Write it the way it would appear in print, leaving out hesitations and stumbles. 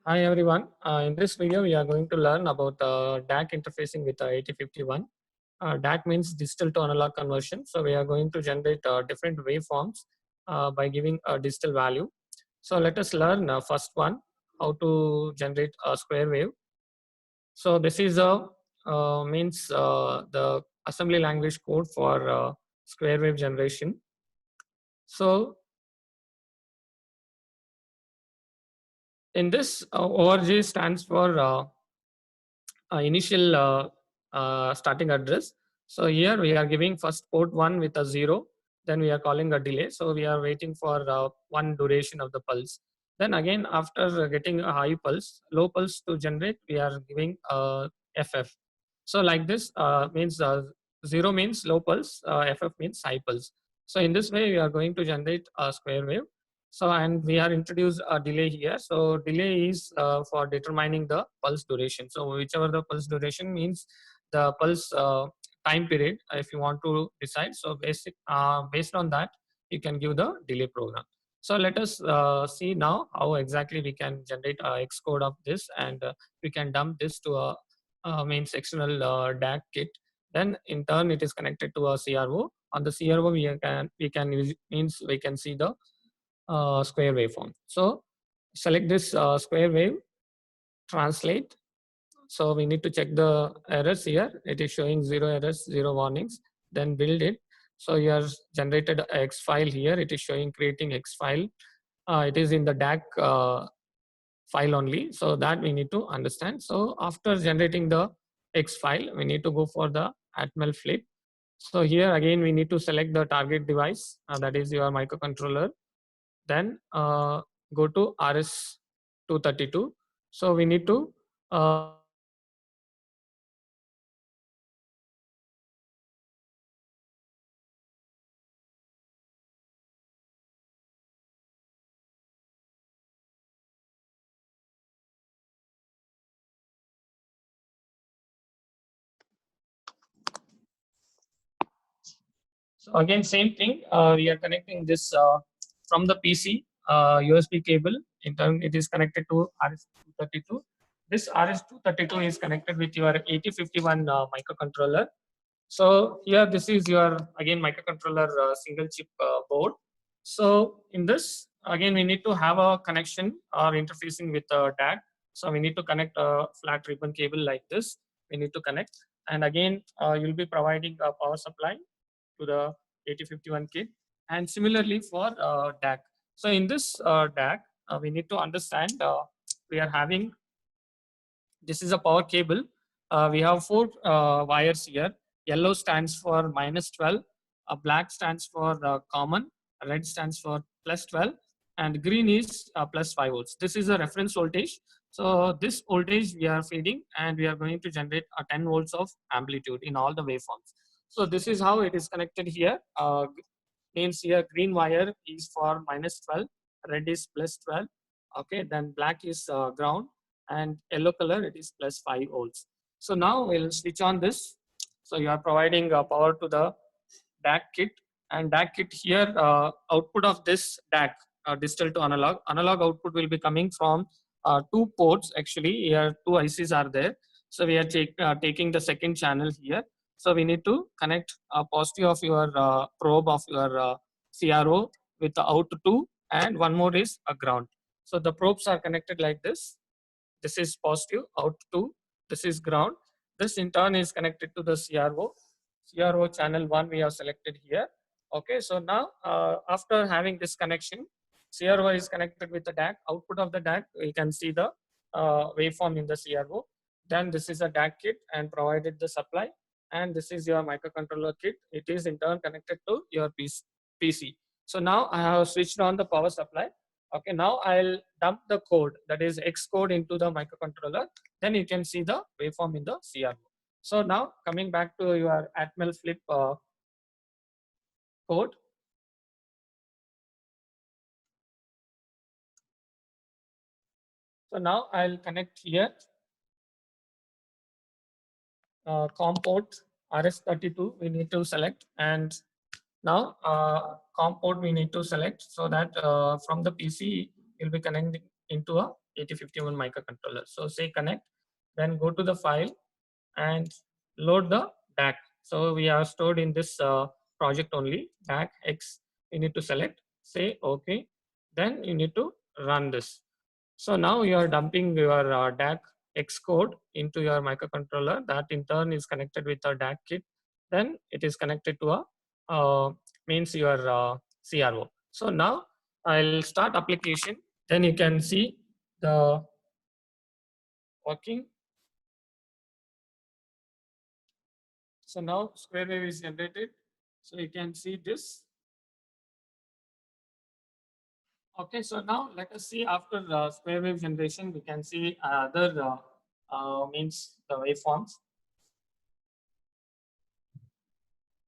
Hi everyone. In this video, we are going to learn about DAC interfacing with 8051. DAC means digital to analog conversion. So we are going to generate different waveforms by giving a digital value. So let us learn first one, how to generate a square wave. So this is a means the assembly language code for square wave generation. So in this, ORG stands for initial starting address. So here we are giving first port 1 with a 0, then we are calling a delay. So we are waiting for one duration of the pulse. Then again, after getting a high pulse, low pulse to generate, we are giving FF. So like this means 0 means low pulse, FF means high pulse. So in this way, we are going to generate a square wave. So and we are introduced a delay here. So delay is for determining the pulse duration. So whichever the pulse duration means the pulse time period if you want to decide. So based on that you can give the delay program. So let us see now how exactly we can generate a Xcode of this, and we can dump this to a mains external DAC kit. Then in turn it is connected to a CRO. On the CRO we can use, means we can see the square waveform. So select this square wave, translate. So we need to check the errors here. It is showing 0 errors, 0 warnings. Then build it. So you have generated a X file here. It is showing creating X file. It is in the DAC file only. So that we need to understand. So after generating the X file, we need to go for the Atmel flip. So here again we need to select the target device, that is your microcontroller. Then go to RS232. So we need to so again same thing. We are connecting this from the PC USB cable. In turn, it is connected to RS232. This RS232 is connected with your 8051 microcontroller. So here this is your again microcontroller single chip board. So in this again we need to have a connection or interfacing with DAC. So we need to connect a flat ribbon cable like this. We need to connect, and again you'll be providing a power supply to the 8051 kit, and similarly for DAC. So in this DAC we need to understand we are having, this is a power cable. We have four wires here. Yellow stands for -12, black stands for common, red stands for +12, and green is +5 volts. This is a reference voltage. So this voltage we are feeding, and we are going to generate 10 volts of amplitude in all the waveforms. So this is how it is connected here. Means here green wire is for -12, red is +12. Okay, then black is ground, and yellow color it is +5 volts. So now we'll switch on this. So you are providing power to the DAC kit, and DAC kit here output of this DAC digital to analog output will be coming from two ports. Actually here two ICs are there. So we are taking the second channel here. So we need to connect a positive of your probe of your CRO with the out 2, and one more is a ground. So the probes are connected like this. This is positive, out 2, this is ground. This in turn is connected to the CRO channel 1 we have selected here. Okay, so now after having this connection, CRO is connected with the DAC. Output of the DAC, we can see the waveform in the CRO. Then this is a DAC kit and provided the supply, and this is your microcontroller kit. It is in turn connected to your PC. So now I have switched on the power supply. Okay, now I'll dump the code, that is Xcode, into the microcontroller. Then you can see the waveform in the CRO. So now coming back to your Atmel flip code. So now I'll connect here COM port RS32 we need to select, and now COM port we need to select, so that from the PC you'll be connecting into a 8051 microcontroller. So say connect, then go to the file and load the DAC. So we are stored in this project only, DAC X. You need to select, say OK, then you need to run this. So now you are dumping your DAC X code into your microcontroller. That in turn is connected with a DAC kit. Then it is connected to a means your CRO. So now I'll start application. Then you can see the working. So now square wave is generated. So you can see this. Okay, so now let us see after square wave generation, we can see other means the waveforms.